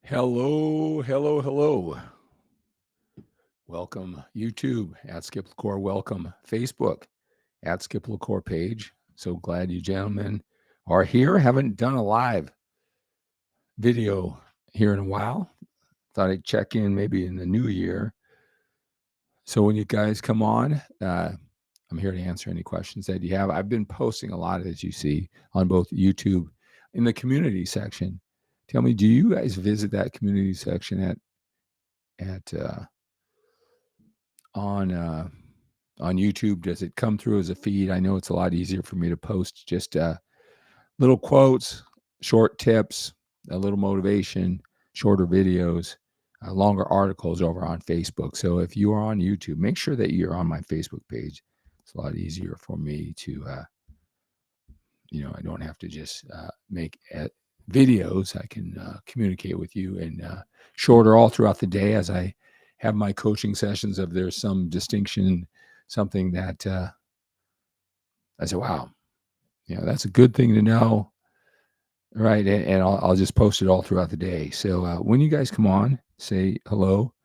Hello, hello, hello. Welcome, YouTube at Skip LaCour. Welcome, Facebook at Skip LaCour page. So glad you gentlemen are here. Haven't done a live video here in a while. Thought I'd check in maybe in the new year. So when you guys come on, I'm here to answer any questions that you have. I've been posting a lot, as you see, on both YouTube in the community section. Tell me, do you guys visit that community section at on YouTube? Does it come through as a feed? I know it's a lot easier for me to post just little quotes, short tips, a little motivation, shorter videos, longer articles over on Facebook. So if you are on YouTube, make sure that you're on my Facebook page. It's a lot easier for me to, I don't have to just make videos. I can communicate with you and shorter all throughout the day as I have my coaching sessions. If there's some distinction, something that I say, wow, that's a good thing to know, right? And I'll just post it all throughout the day. So when you guys come on, say hello.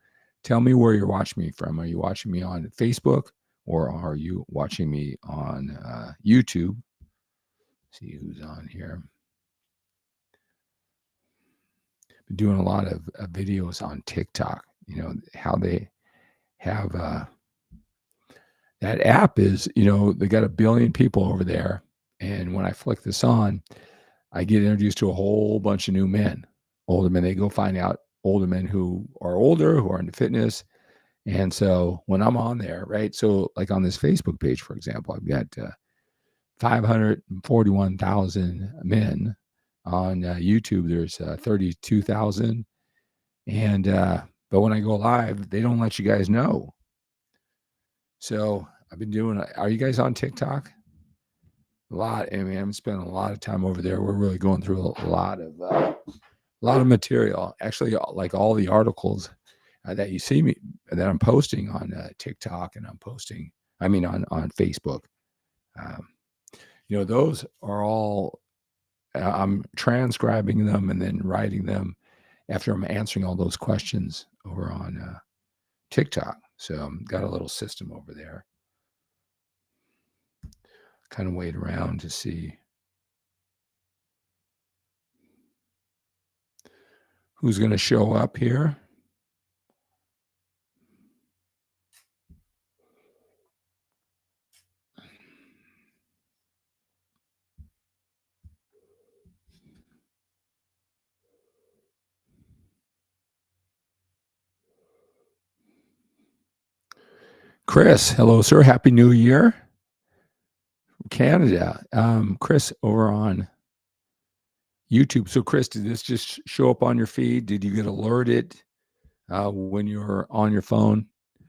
Tell me where you're watching me from. Are you watching me on Facebook or are you watching me on YouTube? See who's on here. Been doing a lot of videos on TikTok. How they have that app is, they got 1 billion people over there. And when I flick this on, I get introduced to a whole bunch of new men, older men. They go find out older men who are older, who are into fitness. And so when I'm on there, right? So like on this Facebook page, for example, I've got 541,000 men. On YouTube, there's 32,000. And, but when I go live, they don't let you guys know. So I've been doing, are you guys on TikTok? A lot. I mean, I'm spending a lot of time over there. We're really going through a lot of material. Actually, like all the articles that you see me that I'm posting on TikTok and on Facebook. Those are all. I'm transcribing them and then writing them after I'm answering all those questions over on TikTok. So I've got a little system over there. Kind of wait around to see who's going to show up here. Chris, hello, sir. Happy New Year. Canada. Chris over on YouTube. So, Chris, did this just show up on your feed? Did you get alerted when you were on your phone? I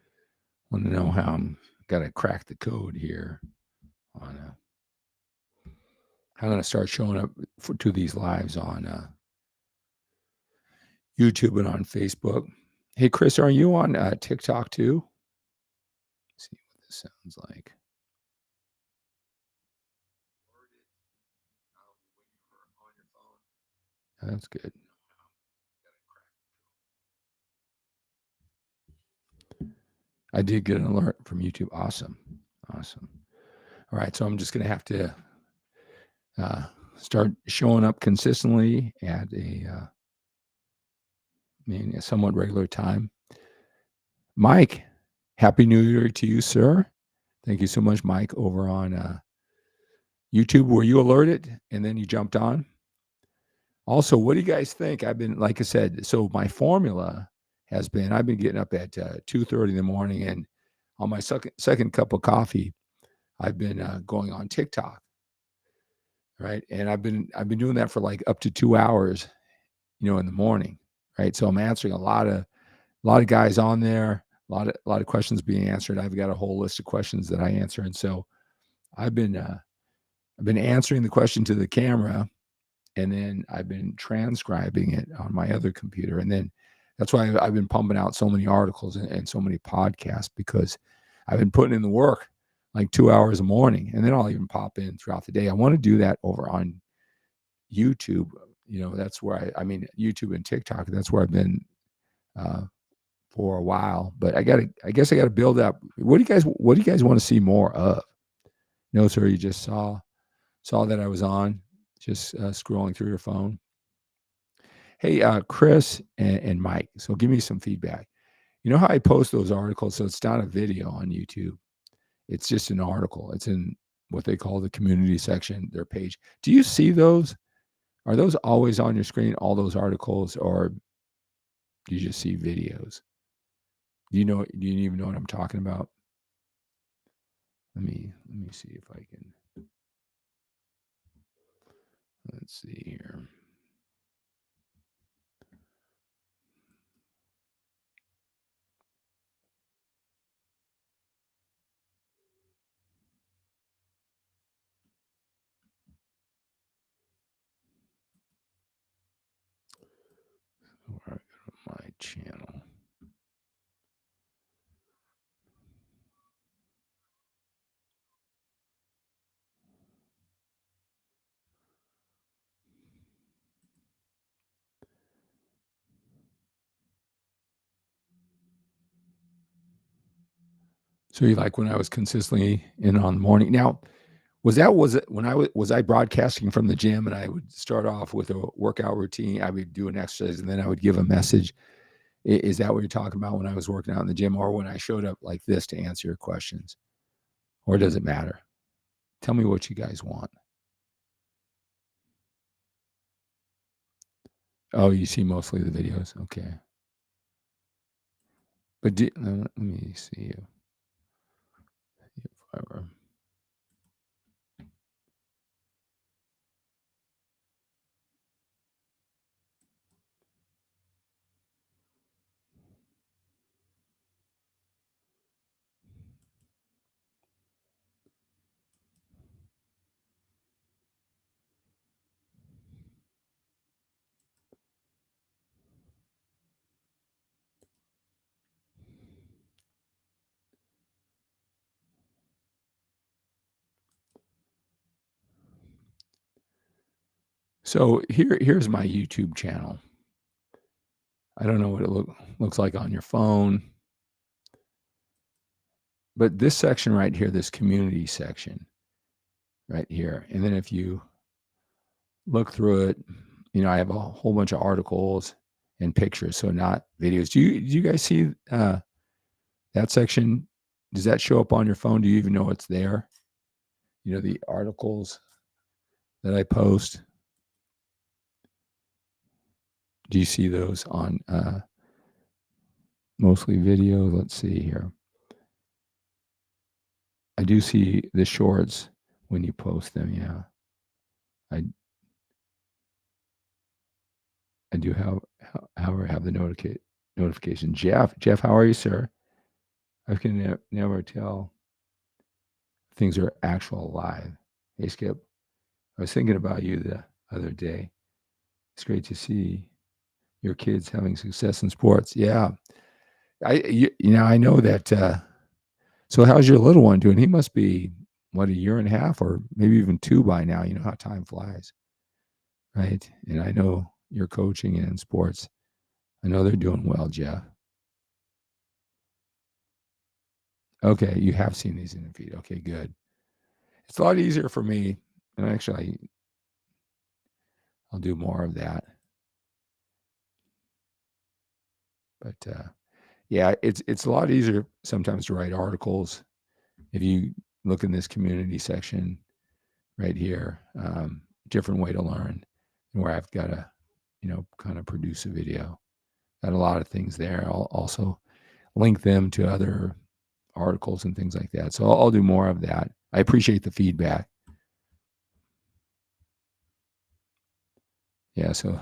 want to know how I'm got to crack the code here. I'm going to start showing up to these lives on YouTube and on Facebook. Hey, Chris, are you on TikTok too? Let's see what this sounds like. That's good. I did get an alert from YouTube. Awesome. All right, so I'm just going to have to start showing up consistently at a somewhat regular time. Mike, Happy New Year to you, sir. Thank you so much, Mike, over on YouTube. Were you alerted and then you jumped on? Also, what do you guys think? I've been, like I said, so my formula has been, I've been getting up at 2:30 in the morning, and on my second cup of coffee, I've been going on TikTok, right? And I've been doing that for like up to 2 hours, in the morning, right? So I'm answering a lot of guys on there, a lot of questions being answered. I've got a whole list of questions that I answer, and so I've been answering the question to the camera, and then I've been transcribing it on my other computer, and then that's why I've been pumping out so many articles and so many podcasts, because I've been putting in the work, like 2 hours a morning, and then I'll even pop in throughout the day. I want to do that over on YouTube, that's where I mean, YouTube and TikTok, that's where I've been uh, for a while. But I guess I gotta build up. What do you guys want to see more of? No, sir, you just saw that I was on, just scrolling through your phone. Hey, Chris and Mike. So give me some feedback. You know how I post those articles? So it's not a video on YouTube. It's just an article. It's in what they call the community section, their page. Do you see those? Are those always on your screen, all those articles, or do you just see videos? Do you even know what I'm talking about? Let me see if I can. Let's see here. Where I go to my channel. So you like when I was consistently in on the morning. Now, was it when I broadcasting from the gym and I would start off with a workout routine, I would do an exercise and then I would give a message. Is that what you're talking about when I was working out in the gym or when I showed up like this to answer your questions? Or does it matter? Tell me what you guys want. Oh, you see mostly the videos. Okay. But let me see if I were. So here's my YouTube channel. I don't know what it looks like on your phone, but this section right here, this community section right here, and then if you look through it, I have a whole bunch of articles and pictures, so not videos. Do you guys see that section? Does that show up on your phone? Do you even know it's there? The articles that I post. Do you see those on mostly video? Let's see here. I do see the shorts when you post them. Yeah, I I do however have the notification. Jeff, how are you, sir? I can never tell if things are actual live. Hey, Skip, I was thinking about you the other day. It's great to see your kids having success in sports. Yeah, I know that. So, how's your little one doing? He must be what, a year and a half, or maybe even two by now. You know how time flies, right? And I know you're coaching and in sports. I know they're doing well, Jeff. Okay, you have seen these in the feed. Okay, good. It's a lot easier for me, and actually, I'll do more of that. But yeah, it's a lot easier sometimes to write articles if you look in this community section right here. Different way to learn, where I've got to, kind of produce a video. Got a lot of things there. I'll also link them to other articles and things like that. So I'll do more of that. I appreciate the feedback. Yeah. So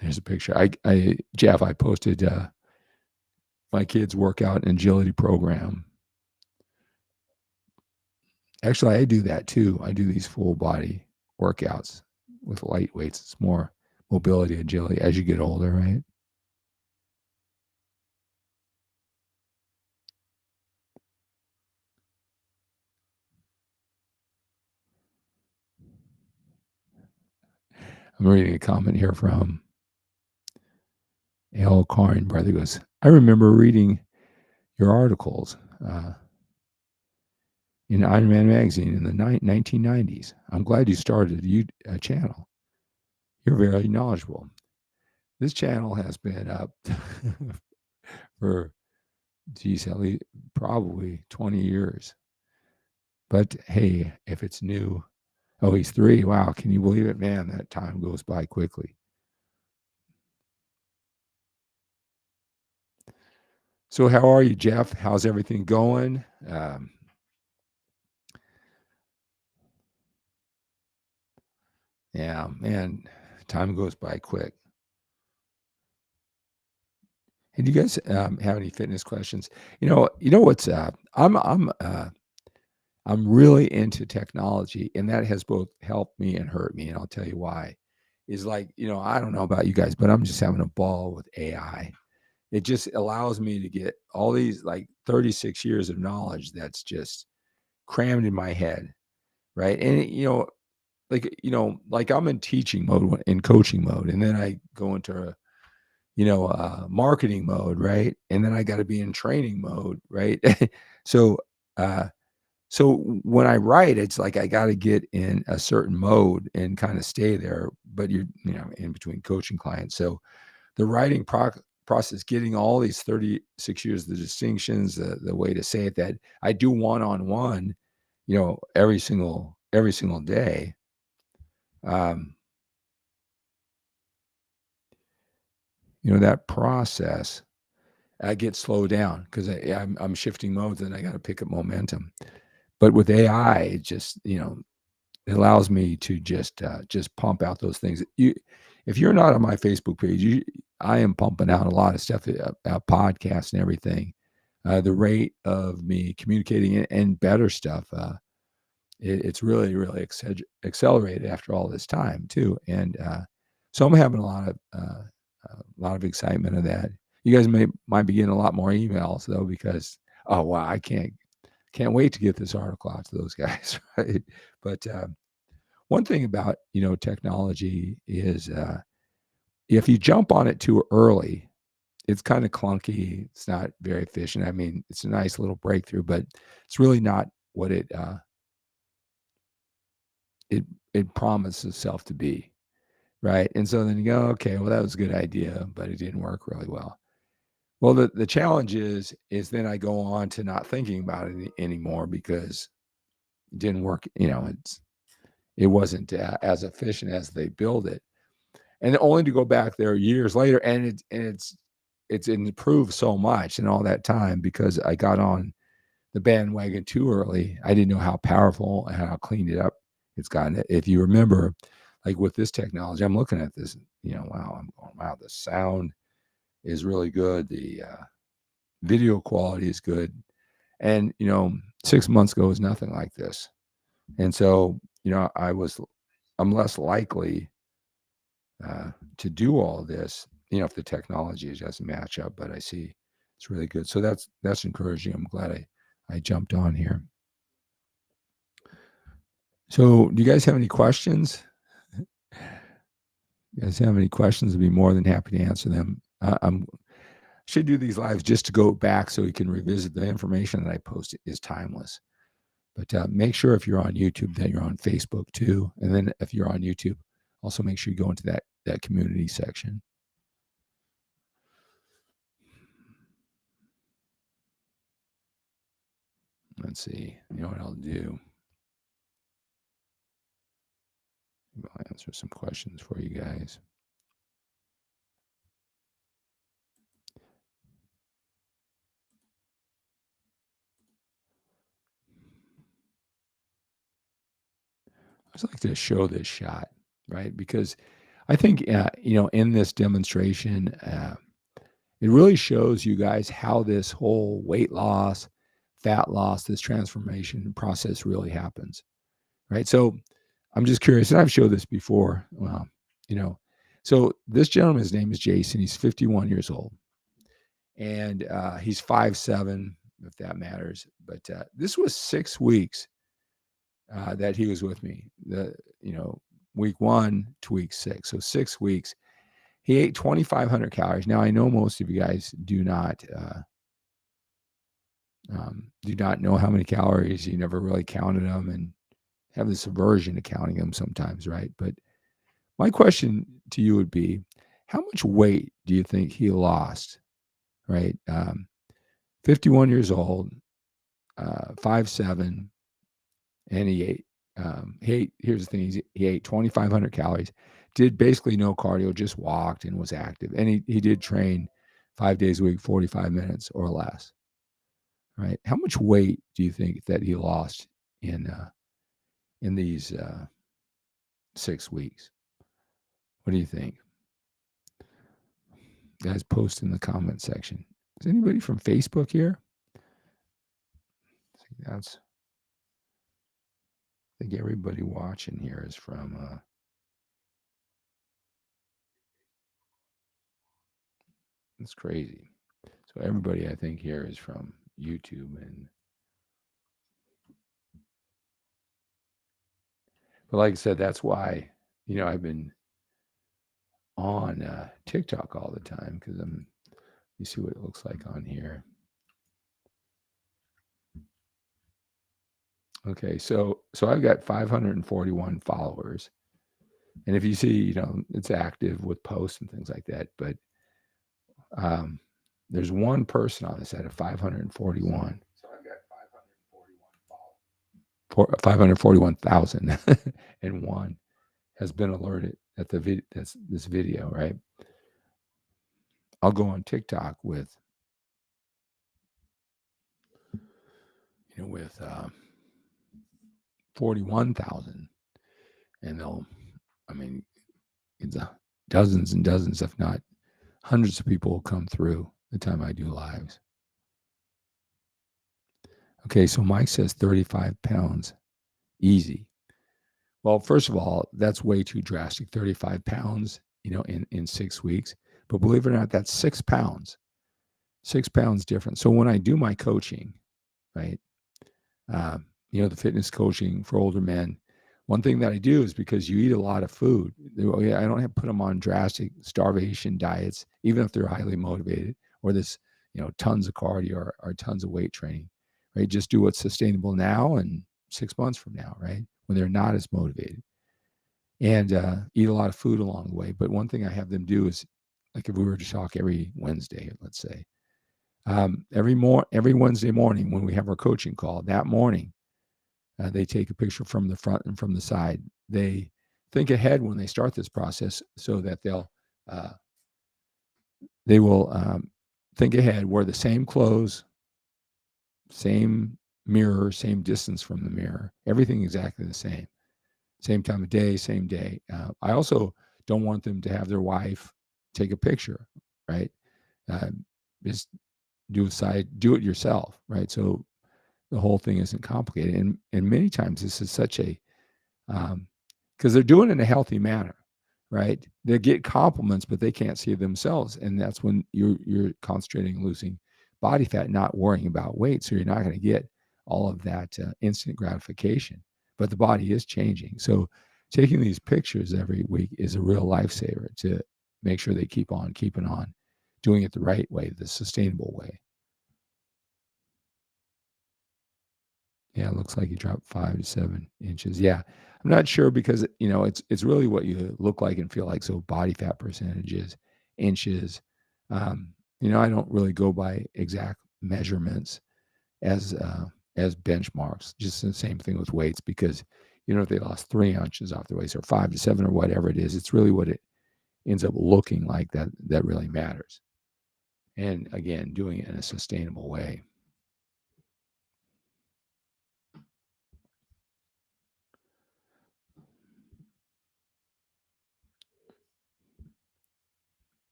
there's a picture. Jeff, I posted my kids' workout and agility program. Actually, I do that too. I do these full body workouts with light weights. It's more mobility, agility as you get older, right? I'm reading a comment here from L. Corin, brother goes, I remember reading your articles in Iron Man magazine in the 1990s. I'm glad you started a channel. You're very knowledgeable. This channel has been up for, geez, at least probably 20 years. But hey, if it's new, oh, he's 3. Wow. Can you believe it? Man, that time goes by quickly. So how are you, Jeff? How's everything going? Yeah, man, time goes by quick. Hey, do you guys have any fitness questions? You know what's I'm really into technology, and that has both helped me and hurt me, and I'll tell you why. Is like, I don't know about you guys, but I'm just having a ball with AI. It just allows me to get all these like 36 years of knowledge that's just crammed in my head, right? And like I'm in teaching mode, in coaching mode, and then I go into marketing mode, right? And then I got to be in training mode, right? so uh so when I write, it's like I got to get in a certain mode and kind of stay there, but you're in between coaching clients. So the writing process, getting all these 36 years, the distinctions, the way to say it, that I do one-on-one, every single day. That process, I get slowed down because I'm shifting modes and I got to pick up momentum. But with AI, it just, it allows me to just pump out those things. If you're not on my Facebook page, I am pumping out a lot of stuff, about podcasts and everything. The rate of me communicating and better stuff, it's really, really accelerated after all this time too. And so I'm having a lot of excitement of that. You guys might be getting a lot more emails though, because oh wow, I can't wait to get this article out to those guys, right? But one thing about technology is if you jump on it too early, it's kind of clunky. It's not very efficient. I mean, it's a nice little breakthrough, but it's really not what it promised itself to be, right? And so then you go, okay, well that was a good idea, but it didn't work really well. Well, the challenge is then I go on to not thinking about it anymore because it didn't work. It wasn't as efficient as they build it, and only to go back there years later, and it's improved so much in all that time because I got on the bandwagon too early. I didn't know how powerful and how cleaned it up it's gotten. If you remember, like with this technology, I'm looking at this, wow, I'm going, wow, the sound is really good. The video quality is good. And, 6 months ago was nothing like this. And so, I'm less likely to do all this, if the technology doesn't match up, but I see it's really good. So that's encouraging. I'm glad I jumped on here. So do you guys have any questions? You guys have any questions? I'd be more than happy to answer them. I'm should do these lives just to go back so you can revisit the information that I post is timeless. But make sure if you're on YouTube that you're on Facebook too. And then if you're on YouTube, also make sure you go into that community section. Let's see. You know what I'll do? I'll answer some questions for you guys. I just like to show this shot, right? Because I think, in this demonstration, it really shows you guys how this whole weight loss, fat loss, this transformation process really happens, right? So I'm just curious, and I've showed this before. Well, so this gentleman's name is Jason. He's 51 years old, and he's 5'7", if that matters. But this was 6 weeks that he was with me. week 1 to week 6. So 6 weeks. He ate 2,500 calories. Now I know most of you guys do not know how many calories. You never really counted them and have this aversion to counting them sometimes, right? But my question to you would be, how much weight do you think he lost, right? 51 years old, 5'7", and he ate, here's the thing, he ate 2,500 calories, did basically no cardio, just walked and was active. And he did train 5 days a week, 45 minutes or less, right? How much weight do you think that he lost in these 6 weeks? What do you think? Guys, post in the comment section. Is anybody from Facebook here? I think everybody watching here is from it's crazy. So everybody I think here is from YouTube, but like I said, that's why, I've been on TikTok all the time, because you see what it looks like on here. Okay, so I've got 541 followers. And if you see, it's active with posts and things like that. But there's one person on this out of 541. So I've got 541,000 and one has been alerted at that's this video, right? I'll go on TikTok with 41,000, and it's dozens and dozens, if not hundreds of people will come through the time I do lives. Okay, so Mike says 35 pounds, easy. Well, first of all, that's way too drastic, 35 pounds, in 6 weeks. But believe it or not, that's 6 pounds. 6 pounds different. So when I do my coaching, right, the fitness coaching for older men, one thing that I do is, because you eat a lot of food, I don't have to put them on drastic starvation diets, even if they're highly motivated, or this, tons of cardio or tons of weight training, right? Just do what's sustainable now and 6 months from now, right? When they're not as motivated, and eat a lot of food along the way. But one thing I have them do is, like, if we were to talk every Wednesday, let's say, every Wednesday morning when we have our coaching call, that morning, they take a picture from the front and from the side. They think ahead when they start this process, so that they will think ahead, wear the same clothes, same mirror, same distance from the mirror, everything exactly the same time of day, same day. I also don't want them to have their wife take a picture, right? Just do it yourself, right? So the whole thing isn't complicated. And many times this is such a, because they're doing it in a healthy manner, right? They get compliments, but they can't see themselves. And that's when you're concentrating on losing body fat, not worrying about weight. So you're not going to get all of that instant gratification, but the body is changing. So taking these pictures every week is a real lifesaver to make sure they keep on keeping on, doing it the right way, the sustainable way. Yeah, it looks like you dropped 5 to 7 inches. Yeah, I'm not sure, because it's really what you look like and feel like. So body fat percentages, inches. I don't really go by exact measurements as benchmarks. Just the same thing with weights, because if they lost 3 inches off their waist, or 5 to 7, or whatever it is, it's really what it ends up looking like that really matters. And again, doing it in a sustainable way.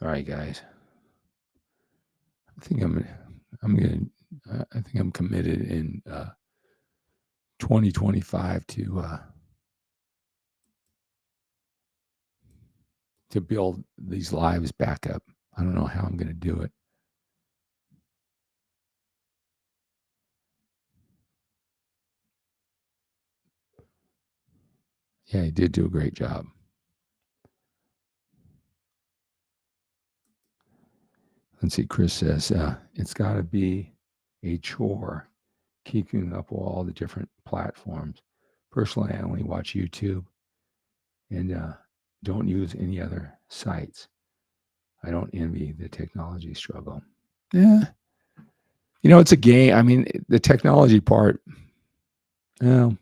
All right, guys. I think I'm committed in 2025 to to build these lives back up. I don't know how I'm going to do it. Yeah, he did do a great job. Let's see. Chris says it's got to be a chore keeping up with all the different platforms. Personally, I only watch YouTube and don't use any other sites. I don't envy the technology struggle. Yeah, it's a game. I mean, the technology part. Well,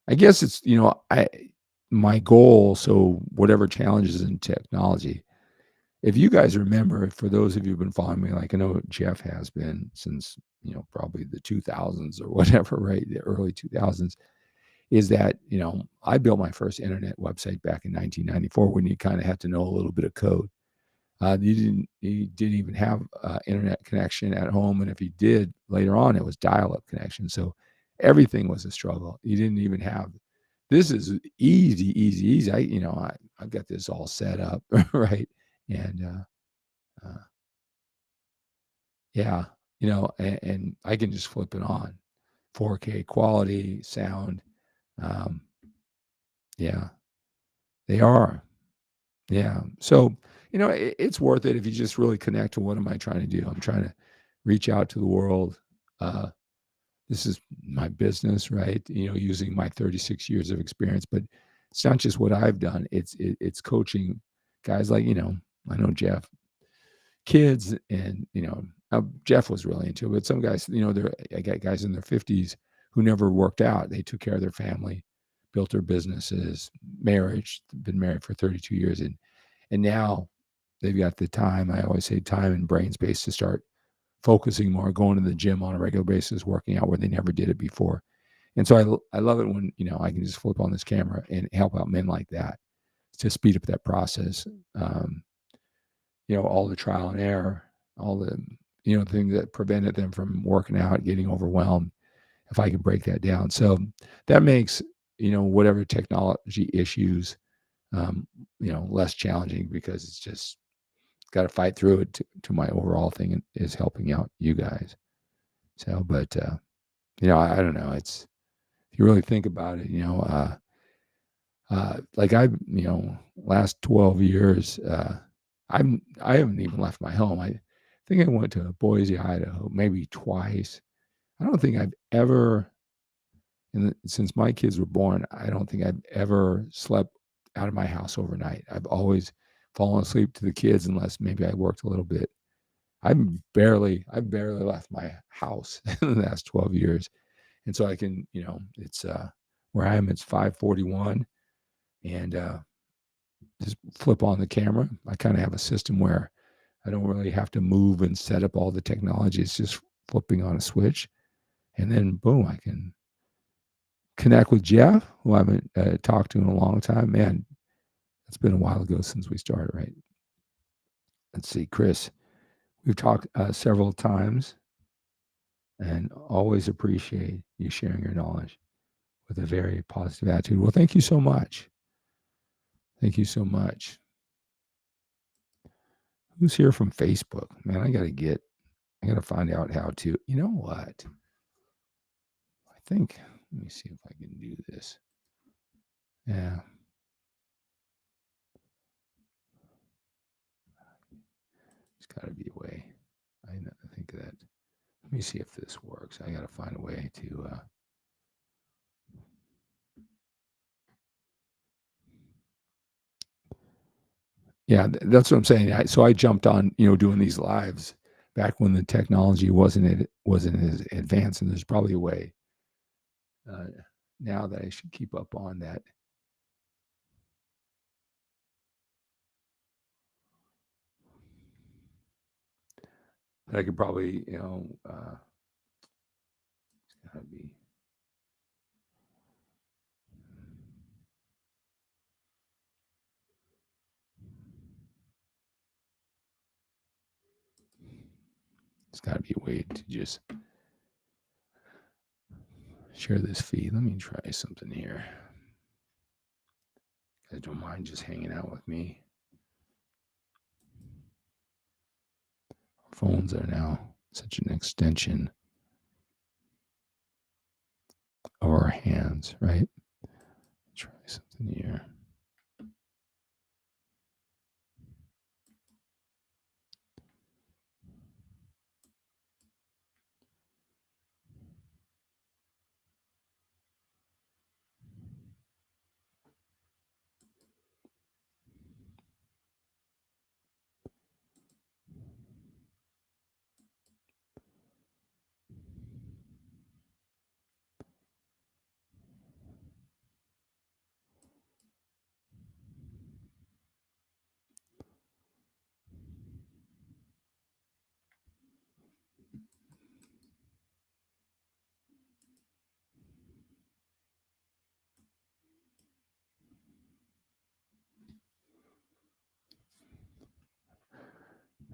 I guess it's I my goal. So whatever challenges in technology, if you guys remember, for those of you who've been following me, like I know Jeff has been since probably the 2000s or whatever, right? The early 2000s. Is that I built my first internet website back in 1994 when you kind of had to know a little bit of code. You didn't even have internet connection at home, and if you did later on, it was dial-up connection. So everything was a struggle. You didn't even have. This is easy, easy, easy. I've got this all set up, right? And yeah, and I can just flip it on, 4K quality sound. Um, yeah, they are. Yeah. So, it's worth it if you just really connect to what am I trying to do? I'm trying to reach out to the world. Uh, this is my business, right? Using my 36 years of experience, but it's not just what I've done. It's coaching guys like, I know Jeff, kids, and, Jeff was really into it, but some guys, I got guys in their 50s who never worked out. They took care of their family, built their businesses, marriage, been married for 32 years. And now they've got the time. I always say time and brain space to start focusing more, going to the gym on a regular basis, working out where they never did it before. And so I love it when, I can just flip on this camera and help out men like that to speed up that process. All the trial and error, all the, things that prevented them from working out, getting overwhelmed, if I can break that down. So that makes, whatever technology issues, less challenging because it's just got to fight through it to my overall thing is helping out you guys. So, but, I don't know. If you really think about it, like last 12 years, I haven't even left my home. I think I went to Boise, Idaho, maybe twice. I don't think I've ever, since my kids were born, I don't think I've ever slept out of my house overnight. I've always fallen asleep to the kids unless maybe I worked a little bit. I've barely left my house in the last 12 years. And so I can, it's where I am, it's 5:41 and just flip on the camera. I kind of have a system where I don't really have to move and set up all the technology. It's just flipping on a switch. And then boom, I can connect with Jeff, who I haven't talked to in a long time. Man, it's been a while ago since we started, right? Let's see, Chris. We've talked several times and always appreciate you sharing your knowledge with a very positive attitude. Well, thank you so much. Thank you so much. Who's here from Facebook? Man, I got to find out how to, you know what? Let me see if I can do this. Yeah. It's got to be a way. I think that. Let me see if this works. I got to find a way to. Yeah, that's what I'm saying. So I jumped on, doing these lives back when the technology wasn't as advanced, and there's probably a way uh, now that I should keep up on that. That I could probably, it's gotta be. It's got to be a way to just share this feed. Let me try something here. You guys don't mind just hanging out with me? Phones are now such an extension of our hands, right? Try something here.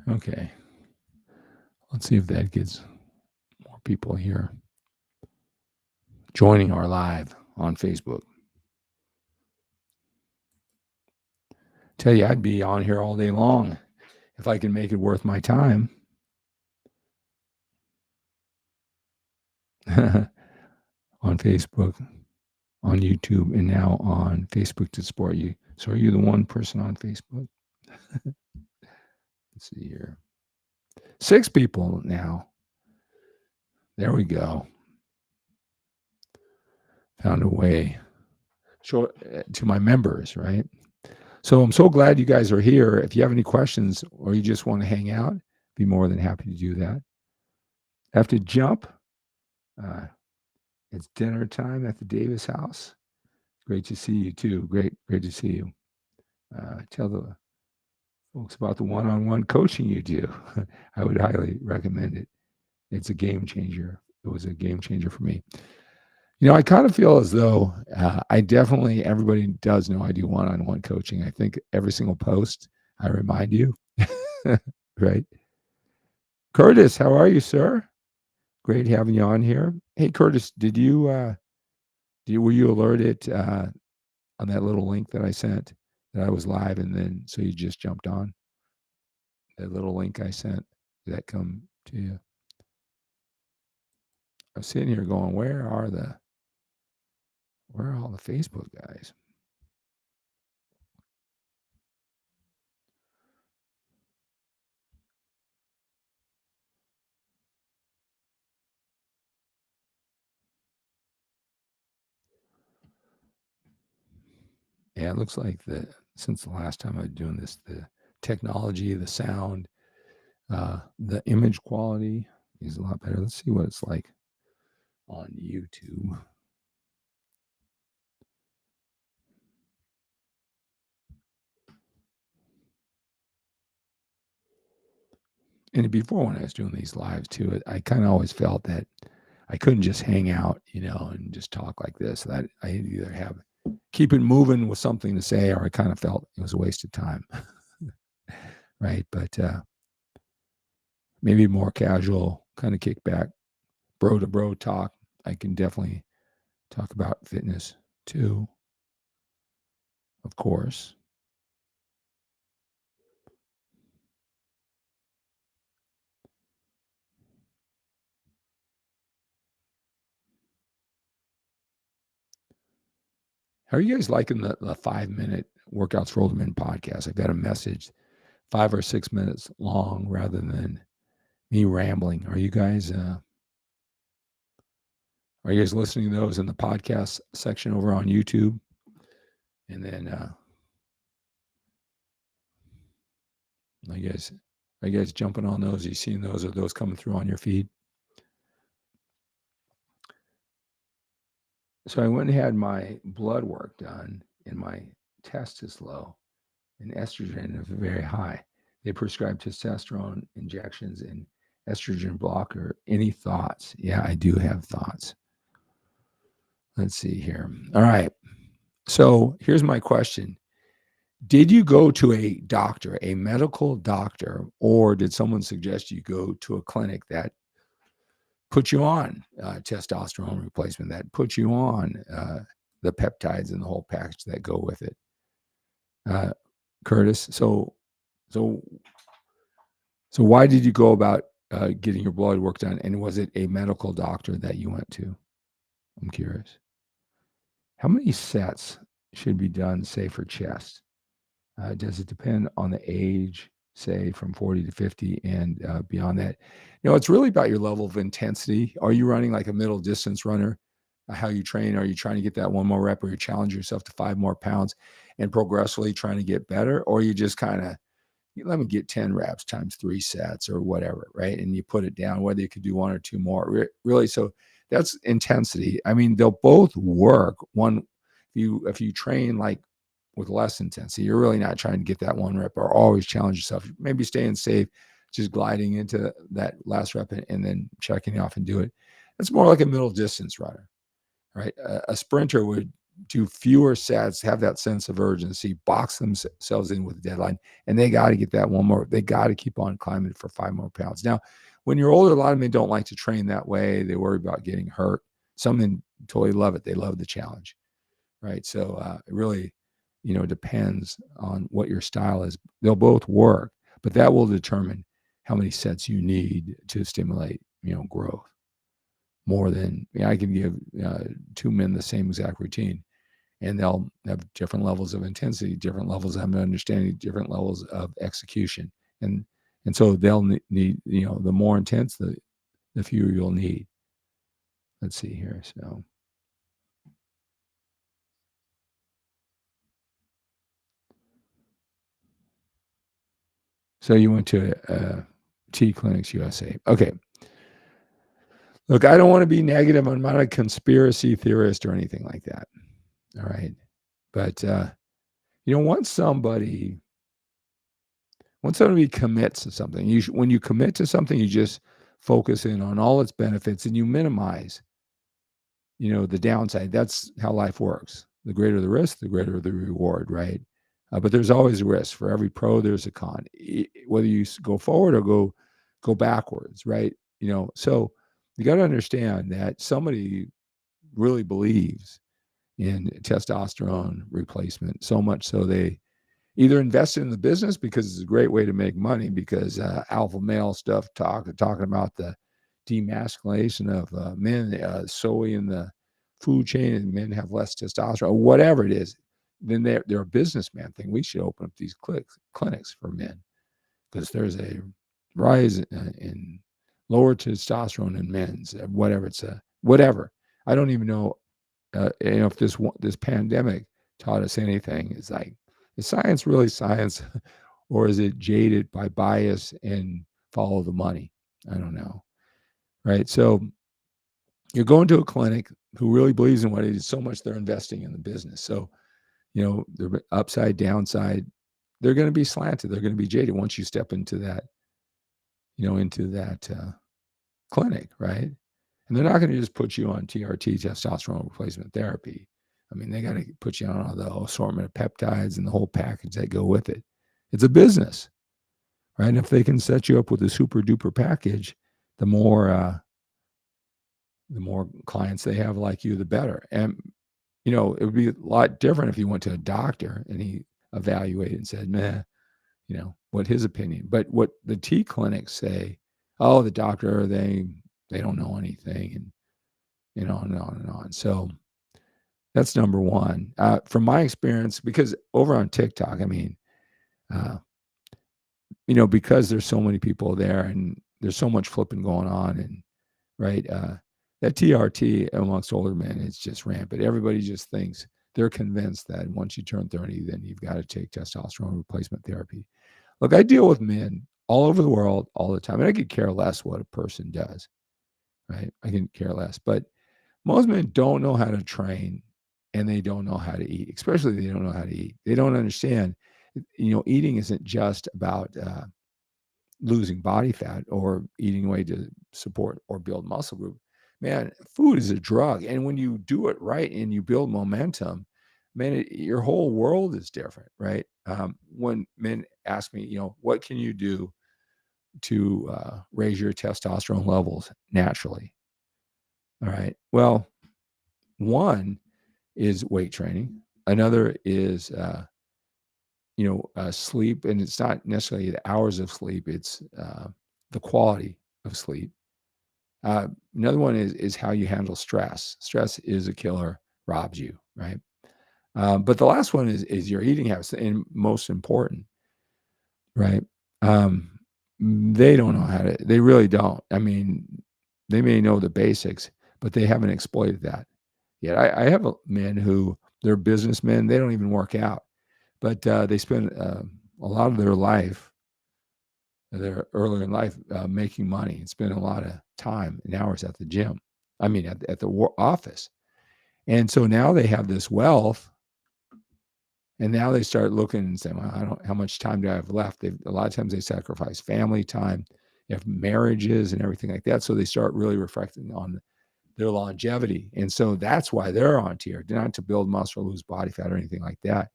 Okay. Let's see if that gets more people here joining our live on Facebook. Tell you, I'd be on here all day long if I can make it worth my time. On Facebook, on YouTube, and now on Facebook to support you. So are you the one person on Facebook? Let's see here. 6 people now. There we go. Found a way. Show to my members, right? So I'm so glad you guys are here. If you have any questions or you just want to hang out, be more than happy to do that. I have to jump. It's dinner time at the Davis house. Great to see you too. Great to see you. Tell the folks about the one-on-one coaching you do. I would highly recommend it. It's a game changer. It was a game changer for me. I kind of feel as though everybody does know I do one-on-one coaching. I think every single post I remind you, right? Curtis, how are you, sir? Great having you on here. Hey, Curtis, were you alerted on that little link that I sent that I was live, and then so you just jumped on that little link I sent? Did that come to you? I'm sitting here going, where are all the Facebook guys? Yeah, it looks like since the last time I was doing this, the technology, the sound, the image quality is a lot better. Let's see what it's like on YouTube. And before, when I was doing these lives too, I kind of always felt that I couldn't just hang out, and just talk like this. That I either keep it moving with something to say, or I kind of felt it was a waste of time. Right. But maybe more casual kind of kickback, bro to bro talk. I can definitely talk about fitness too, of course. How are you guys liking the 5-minute workouts for older men podcast? I got a message 5 or 6 minutes long rather than me rambling. Are you guys listening to those in the podcast section over on YouTube? And then are you guys jumping on those? Are you seeing those? Are those coming through on your feed? So I went and had my blood work done, and my test is low, and estrogen is very high. They prescribe testosterone injections and estrogen blocker. Any thoughts? Yeah, I do have thoughts. Let's see here. All right. So here's my question. Did you go to a doctor, a medical doctor, or did someone suggest you go to a clinic that put you on testosterone replacement, that put you on the peptides and the whole package that go with it? Curtis, so So why did you go about getting your blood work done? And was it a medical doctor that you went to? I'm curious. How many sets should be done, say, for chest? Does it depend on the age, say from 40 to 50 and beyond that? It's really about your level of intensity. Are you running like a middle distance runner? How you train? Are you trying to get that one more rep, or you challenge yourself to 5 more pounds and progressively trying to get better? Or you just kind of, let me get 10 reps times 3 sets or whatever, right? And you put it down, whether you could do 1 or 2 more. Really, so that's intensity. I mean, they'll both work. One, if you train like with less intensity, you're really not trying to get that 1 rep, or always challenge yourself. Maybe staying safe, just gliding into that last rep and then checking it off and do it. It's more like a middle distance runner, right? A sprinter would do fewer sets, have that sense of urgency, box themselves in with a deadline, and they got to get that one more. They got to keep on climbing for 5 more pounds. Now, when you're older, a lot of men don't like to train that way. They worry about getting hurt. Some men totally love it. They love the challenge, right? So it really, depends on what your style is. They'll both work, but that will determine how many sets you need to stimulate, growth. More than I can give 2 men the same exact routine, and they'll have different levels of intensity, different levels of understanding, different levels of execution, and so they'll need, the more intense, the fewer you'll need. Let's see here. So you went to T Clinics USA. Okay. Look, I don't want to be negative. I'm not a conspiracy theorist or anything like that. All right. But, once somebody commits to something, when you commit to something, you just focus in on all its benefits and you minimize, the downside. That's how life works. The greater the risk, the greater the reward, right? But there's always a risk. For every pro, there's a con. Whether you go forward or go backwards, right? So you got to understand that somebody really believes in testosterone replacement so much so they either invest in the business because it's a great way to make money, because alpha male stuff talking about the demasculation of men solely in the food chain, and men have less testosterone, whatever it is. Then they're a businessman thing. We should open up these clinics for men, because there's a rise in lower testosterone in men's, whatever it's whatever. I don't even know, if this pandemic taught us anything. It's like, is science really science, or is it jaded by bias and follow the money? I don't know, right? So you're going to a clinic who really believes in what it is so much they're investing in the business. So, they're upside, downside, they're going to be slanted. They're going to be jaded once you step into that clinic, right? And they're not going to just put you on TRT, testosterone replacement therapy. I mean, they got to put you on all the assortment of peptides and the whole package that go with it. It's a business, right? And if they can set you up with a super duper package, the more clients they have like you, the better. And it would be a lot different if you went to a doctor and he evaluated and said, "Meh," what his opinion. But what the T clinics say, "Oh, the doctor, they don't know anything," and and on and on. So that's number one. From my experience, because over on TikTok, I mean, uh, because there's so many people there and there's so much flipping going on, and right, that TRT amongst older men is just rampant. Everybody just thinks, they're convinced that once you turn 30, then you've got to take testosterone replacement therapy. Look, I deal with men all over the world all the time, and I could care less what a person does, right? I can care less, but most men don't know how to train, and they don't know how to eat, especially they don't know how to eat. They don't understand, eating isn't just about losing body fat or eating a way to support or build muscle group. Man, food is a drug. And when you do it right and you build momentum, man, your whole world is different, right? When men ask me, what can you do to raise your testosterone levels naturally? All right. Well, one is weight training. Another is, sleep, and it's not necessarily the hours of sleep, it's the quality of sleep. Another one is how you handle stress. Stress is a killer, robs you, right? But the last one is your eating habits, and most important, right? Um, they don't know how to. They really don't. I mean, they may know the basics, but they haven't exploited that yet. I have men who they're businessmen. They don't even work out, but they spend a lot of their life, their earlier in life, making money and spending a lot of time and hours at the gym. I mean, at the office, and so now they have this wealth. And now they start looking and saying, well, I don't, how much time do I have left? A lot of times they sacrifice family time, they have marriages and everything like that. So they start really reflecting on their longevity. And so that's why they're on tier, not to build muscle, lose body fat or anything like that.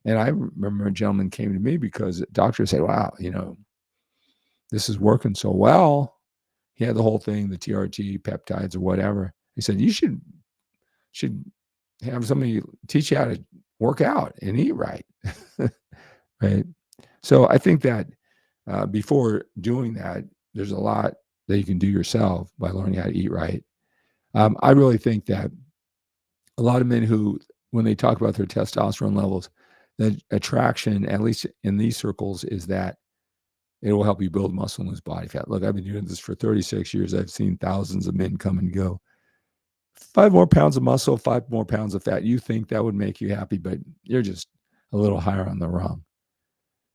And I remember a gentleman came to me because the doctor said, wow, this is working so well. He had the whole thing, the TRT, peptides or whatever. He said, you should have somebody teach you how to work out and eat right. Right. So I think that before doing that, there's a lot that you can do yourself by learning how to eat right. I really think that a lot of men who, when they talk about their testosterone levels, the attraction, at least in these circles, is that it will help you build muscle and lose body fat. Look, I've been doing this for 36 years. I've seen thousands of men come and go. 5 more pounds of muscle, 5 more pounds of fat. You think that would make you happy, but you're just a little higher on the rung.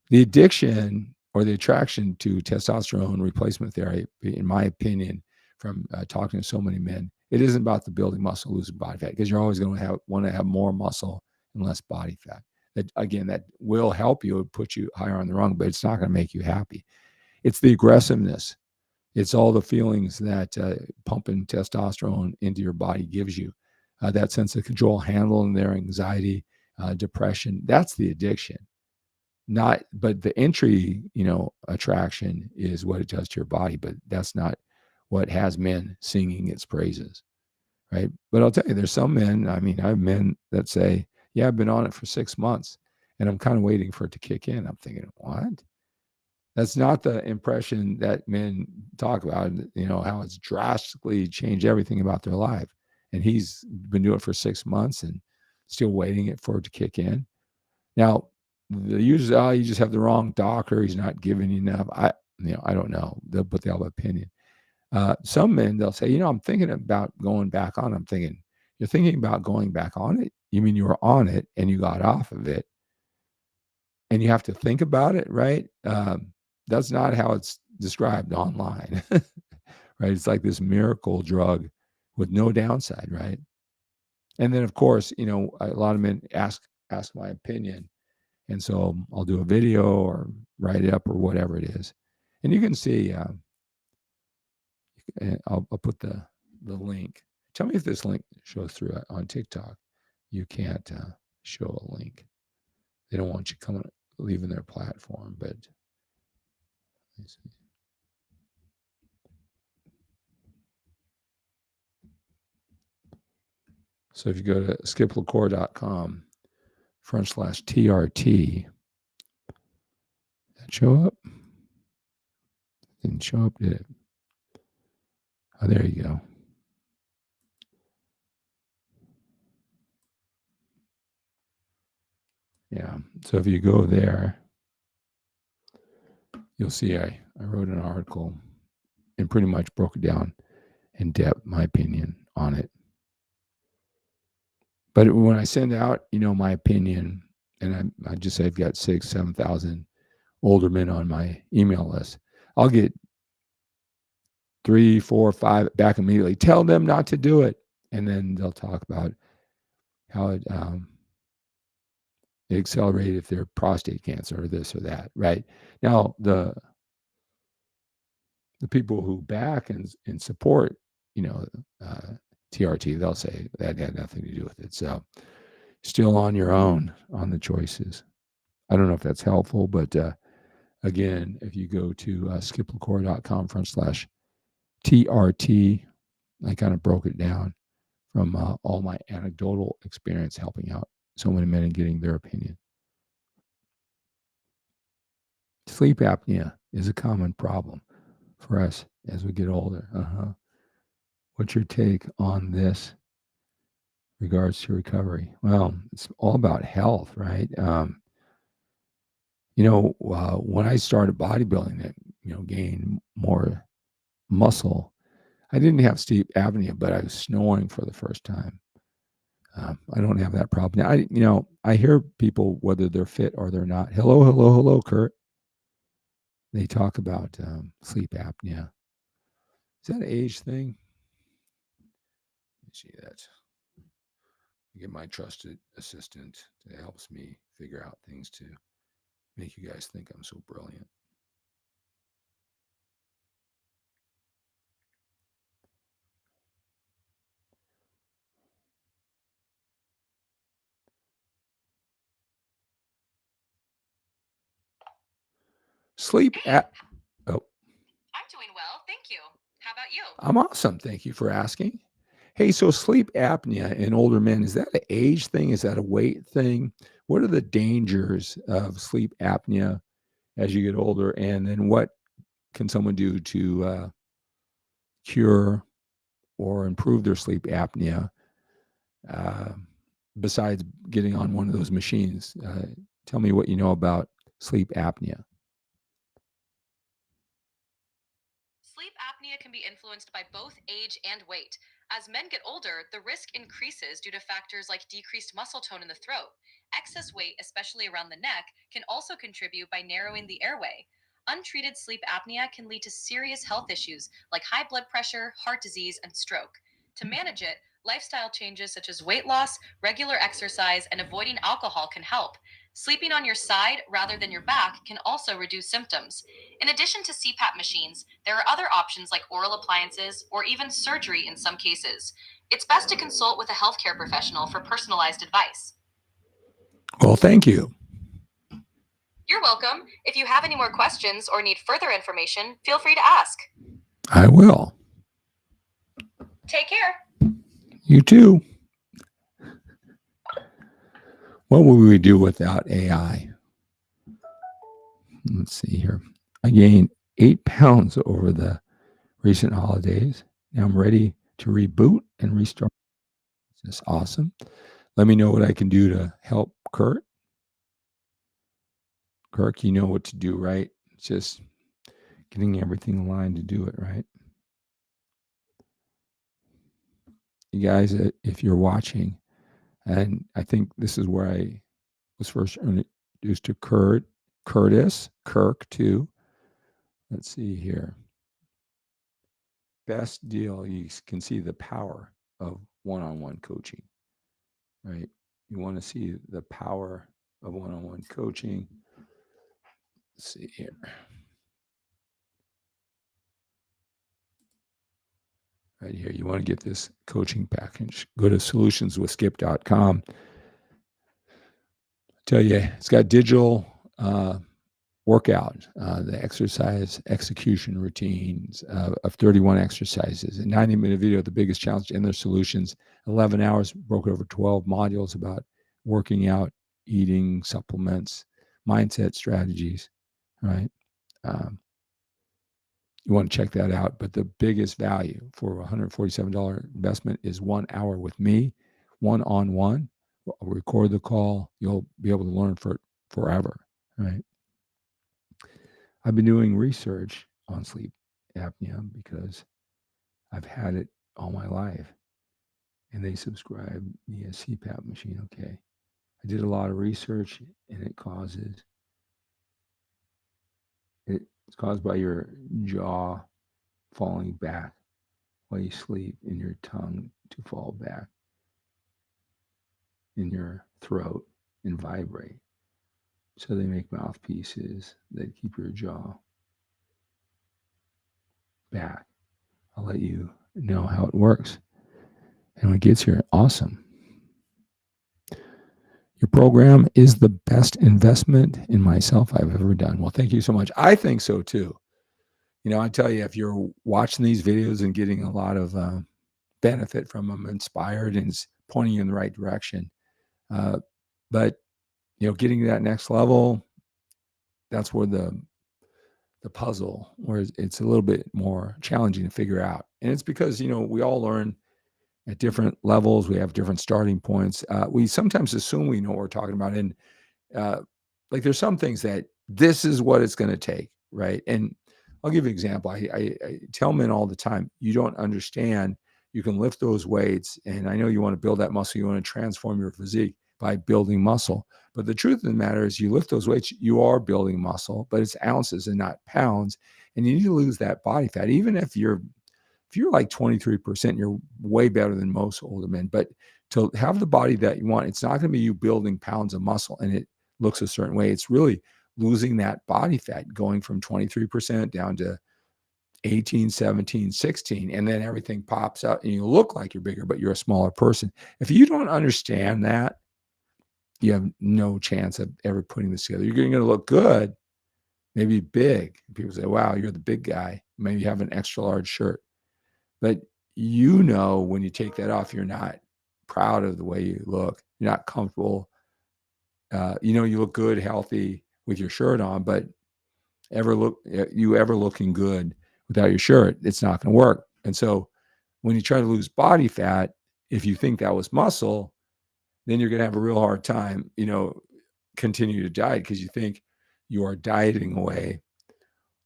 The addiction or the attraction to testosterone replacement therapy, in my opinion, from talking to so many men, it isn't about the building muscle, losing body fat, because you're always going to want to have more muscle and less body fat. That, again, that will help you, put you higher on the rung, but it's not going to make you happy. It's the aggressiveness. It's all the feelings that pumping testosterone into your body gives you. That sense of control, handling their anxiety, depression. That's the addiction. But the entry, attraction is what it does to your body, but that's not what has men singing its praises, right? But I'll tell you, there's some men, I mean, I have men that say, yeah, I've been on it for 6 months and I'm kind of waiting for it to kick in. I'm thinking, what? That's not the impression that men talk about, how it's drastically changed everything about their life. And he's been doing it for 6 months and still waiting for it to kick in. Now, the usually, you just have the wrong doctor. He's not giving you enough. I don't know. They'll put the opinion. Some men, they'll say, I'm thinking about going back on. I'm thinking, you're thinking about going back on it? You mean you were on it and you got off of it and you have to think about it, right? That's not how it's described online, right? It's like this miracle drug with no downside, right? And then, of course, a lot of men ask my opinion. And so I'll do a video or write it up or whatever it is. And you can see, I'll put the link. Tell me if this link shows through on TikTok. You can't show a link. They don't want you leaving their platform, but let's see. So if you go to skiplacour.com/TRT, that show up? Didn't show up, did it? Oh, there you go. Yeah. So if you go there, you'll see I wrote an article and pretty much broke it down in depth, my opinion on it. But when I send out, my opinion, and I just say I've got 6,000, 7,000 older men on my email list, I'll get 3, 4, 5 back immediately. Tell them not to do it. And then they'll talk about how it accelerated their prostate cancer or this or that, right? Now, the people who back and support, TRT, they'll say that had nothing to do with it. So still on your own on the choices. I don't know if that's helpful, but again, if you go to skiplacour.com/TRT, I kind of broke it down from all my anecdotal experience helping out so many men and getting their opinion. Sleep apnea is a common problem for us as we get older. What's your take on this regards to recovery? Well, it's all about health, right? When I started bodybuilding, it gained more muscle. I didn't have sleep apnea, but I was snoring for the first time. I don't have that problem. I hear people, whether they're fit or they're not. Hello, hello, hello, Kurt. They talk about sleep apnea. Is that an age thing? Let me see that. I get my trusted assistant that helps me figure out things to make you guys think I'm so brilliant. Sleep at. Oh, I'm doing well, thank you. How about you? I'm awesome. Thank you for asking. Hey, so sleep apnea in older men, is that an age thing? Is that a weight thing? What are the dangers of sleep apnea as you get older? And then what can someone do to cure or improve their sleep apnea uh, besides getting on one of those machines? Tell me what you know about sleep apnea. Sleep apnea can be influenced by both age and weight. As men get older, the risk increases due to factors like decreased muscle tone in the throat. Excess weight, especially around the neck, can also contribute by narrowing the airway. Untreated sleep apnea can lead to serious health issues like high blood pressure, heart disease, and stroke. To manage it, lifestyle changes such as weight loss, regular exercise, and avoiding alcohol can help. Sleeping on your side rather than your back can also reduce symptoms. In addition to CPAP machines, there are other options like oral appliances or even surgery in some cases. It's best to consult with a healthcare professional for personalized advice. Well, thank you. You're welcome. If you have any more questions or need further information, feel free to ask. I will. Take care. You too. What would we do without AI? Let's see here. I gained 8 pounds over the recent holidays. Now I'm ready to reboot and restart. This is awesome. Let me know what I can do to help Kurt. Kirk, you know what to do, right? It's just getting everything aligned to do it, right? You guys, if you're watching, and I think this is where I was first introduced to Kirk too. Let's see here. Best deal, you can see the power of one-on-one coaching, right? You want to see the power of one-on-one coaching. Let's see here. Right here, you want to get this coaching package. Go to solutionswithskip.com. Tell you, it's got digital workout, the exercise execution routines of 31 exercises, a 90-minute video, the biggest challenge in their solutions, 11 hours, broken over 12 modules about working out, eating, supplements, mindset strategies, right? You want to check that out. But the biggest value for a $147 investment is 1 hour with me, one-on-one. I'll record the call. You'll be able to learn for forever, right? I've been doing research on sleep apnea because I've had it all my life, and they subscribe me a CPAP machine. Okay, I did a lot of research, and it's caused by your jaw falling back while you sleep, and your tongue to fall back in your throat and vibrate. So they make mouthpieces that keep your jaw back. I'll let you know how it works. And when it gets here, awesome. Your program is the best investment in myself I've ever done. Well, thank you so much. I think so too. I tell you, if you're watching these videos and getting a lot of benefit from them, inspired and pointing you in the right direction, but getting to that next level, that's where the the puzzle, whereas it's a little bit more challenging to figure out. And it's because, we all learn at different levels. We have different starting points. We sometimes assume we know what we're talking about. And uh, like there's some things that this is what it's going to take, right? And I'll give you an example. I tell men all the time, you don't understand. You can lift those weights, and I know you want to build that muscle. You want to transform your physique by building muscle. But the truth of the matter is, you lift those weights, you are building muscle, but it's ounces and not pounds. And you need to lose that body fat, even if you're like 23%, you're way better than most older men. But to have the body that you want, it's not going to be you building pounds of muscle and it looks a certain way. It's really losing that body fat, going from 23% down to 18, 17, 16, and then everything pops out and you look like you're bigger, but you're a smaller person. If you don't understand that, you have no chance of ever putting this together. You're going to look good, maybe big. People say, wow, you're the big guy. Maybe you have an extra large shirt. But when you take that off, you're not proud of the way you look. You're not comfortable. You look good, healthy with your shirt on, but ever looking good without your shirt, it's not going to work. And so when you try to lose body fat, if you think that was muscle, then you're going to have a real hard time, continue to diet because you think you are dieting away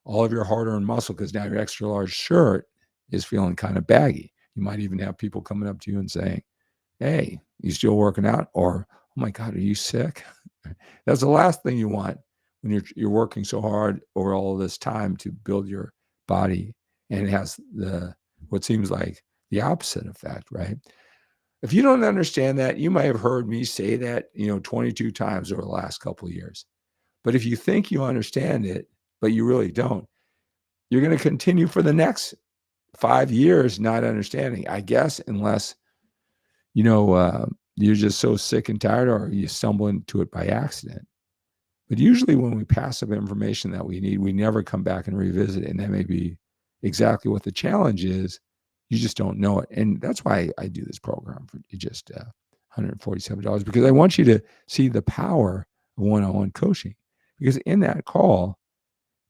all of your hard-earned muscle because now your extra large shirt is feeling kind of baggy. You might even have people coming up to you and saying, hey, you still working out? Or, oh my God, are you sick? That's the last thing you want when you're working so hard over all this time to build your body. And it has what seems like the opposite effect, right? If you don't understand that, you might have heard me say that, 22 times over the last couple of years. But if you think you understand it, but you really don't, you're going to continue for the next 5 years not understanding, I guess, unless, you're just so sick and tired or you stumble into it by accident. But usually when we pass up information that we need, we never come back and revisit it. And that may be exactly what the challenge is. You just don't know it. And that's why I do this program for just $147, because I want you to see the power of one-on-one coaching. Because in that call,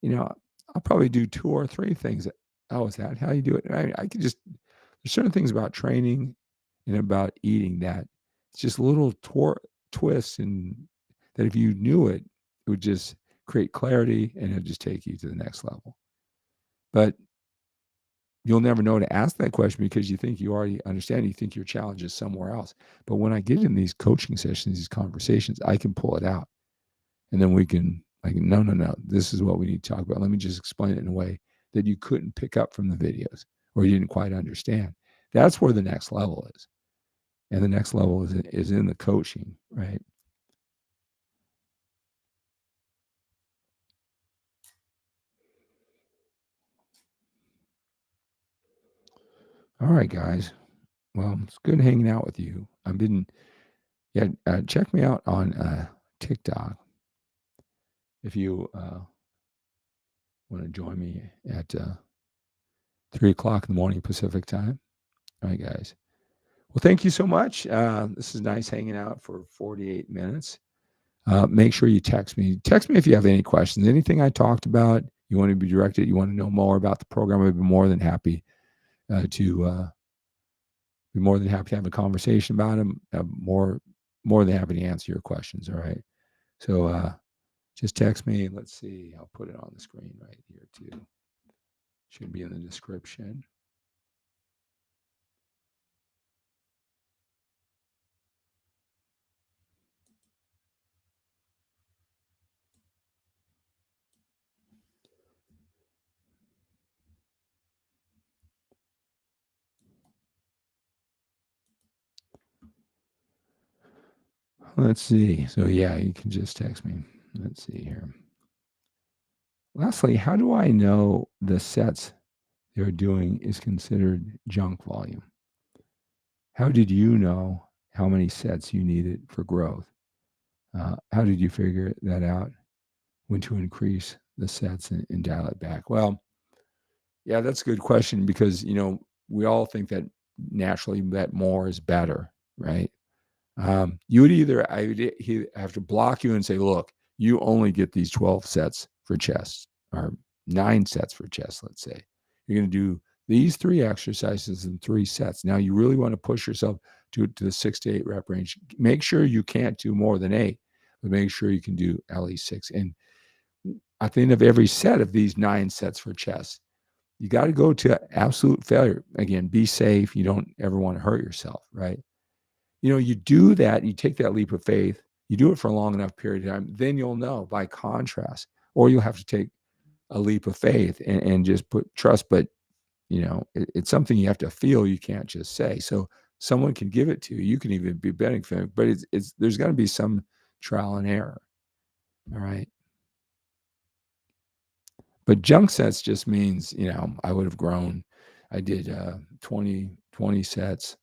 I'll probably do 2 or 3 things. Oh, is that how you do it? I could just, there's certain things about training and about eating that it's just little twists, and that if you knew it, it would just create clarity and it'll just take you to the next level. But you'll never know to ask that question because you think you already understand. You think your challenge is somewhere else. But when I get in these coaching sessions, these conversations, I can pull it out. And then we can, like, no, this is what we need to talk about. Let me just explain it in a way that you couldn't pick up from the videos or you didn't quite understand. That's where the next level is. And the next level is in the coaching, right? All right, guys. Well, it's good hanging out with you. Check me out on TikTok if you want to join me at 3 o'clock in the morning Pacific time. All right, guys. Well, thank you so much. This is nice hanging out for 48 minutes. Make sure you text me. Text me if you have any questions. Anything I talked about, you want to be directed, you want to know more about the program, I'd be more than happy to have a conversation about them. More than happy to answer your questions. All right. So just text me. Let's see. I'll put it on the screen right here too. Should be in the description. Let's see. So yeah, you can just text me. Let's see here. Lastly, how do I know the sets they're doing is considered junk volume? How did you know how many sets you needed for growth? How did you figure that out? When to increase the sets and dial it back? Well, yeah, that's a good question because we all think that naturally that more is better, right? You would have to block you and say, look, you only get these 12 sets for chest or 9 sets for chest, let's say. You're going to do these 3 exercises in 3 sets. Now, you really want to push yourself to the 6 to 8 rep range. Make sure you can't do more than 8, but make sure you can do at least 6. And at the end of every set of these 9 sets for chest, you got to go to absolute failure. Again, be safe. You don't ever want to hurt yourself, right? You do that, you take that leap of faith, you do it for a long enough period of time, then you'll know by contrast, or you'll have to take a leap of faith and just put trust. But it's something you have to feel. You can't just say. So someone can give it to you. You can even be betting for it, but it's there's got to be some trial and error. All right. But junk sets just means, I would have grown. I did 20 sets,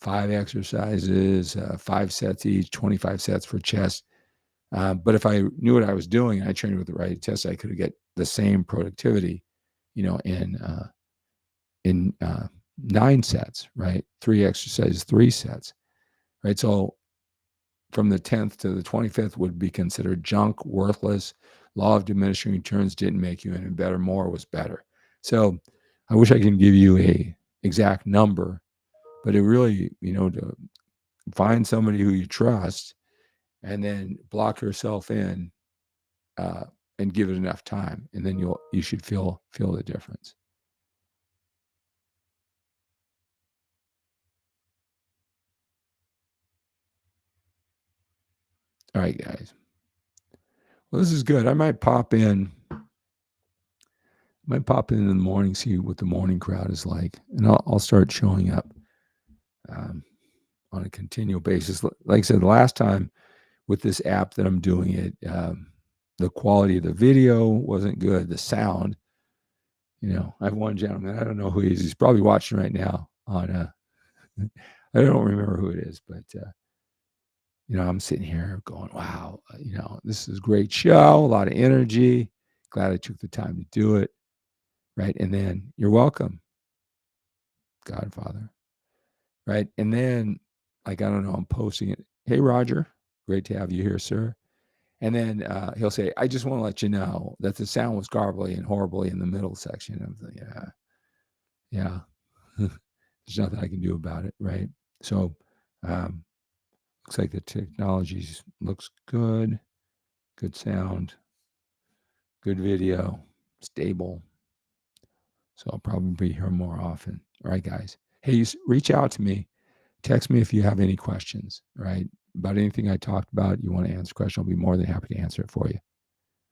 5 exercises, 5 sets each, 25 sets for chest. But if I knew what I was doing and I trained with the right test, I could get the same productivity, in 9 sets, right? 3 exercises, 3 sets, right? So from the 10th to the 25th would be considered junk, worthless. Law of diminishing returns didn't make you any better. More was better. So I wish I could give you a exact number, but it really, to find somebody who you trust and then block yourself in and give it enough time, and then you should feel the difference. All right, guys. Well, this is good. I might pop in in the morning, see what the morning crowd is like, and I'll start showing up on a continual basis. Like I said, the last time with this app that I'm doing it, the quality of the video wasn't good. The sound, I have one gentleman, I don't know who he is. He's probably watching right now on, I don't remember who it is, but, I'm sitting here going, wow, this is a great show, a lot of energy. Glad I took the time to do it. Right. And then you're welcome, Godfather. Right. And then, like, I don't know, I'm posting it. Hey, Roger, great to have you here, sir. And then he'll say, I just want to let you know that the sound was garbly and horribly in the middle section. I'm like, yeah. There's nothing I can do about it. Right. So looks like the technology looks good. Good sound. Good video. Stable. So I'll probably be here more often. All right, guys. Hey, reach out to me. Text me if you have any questions, right? About anything I talked about, you want to answer a question, I'll be more than happy to answer it for you.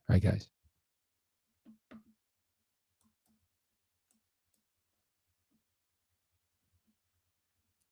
All right, guys.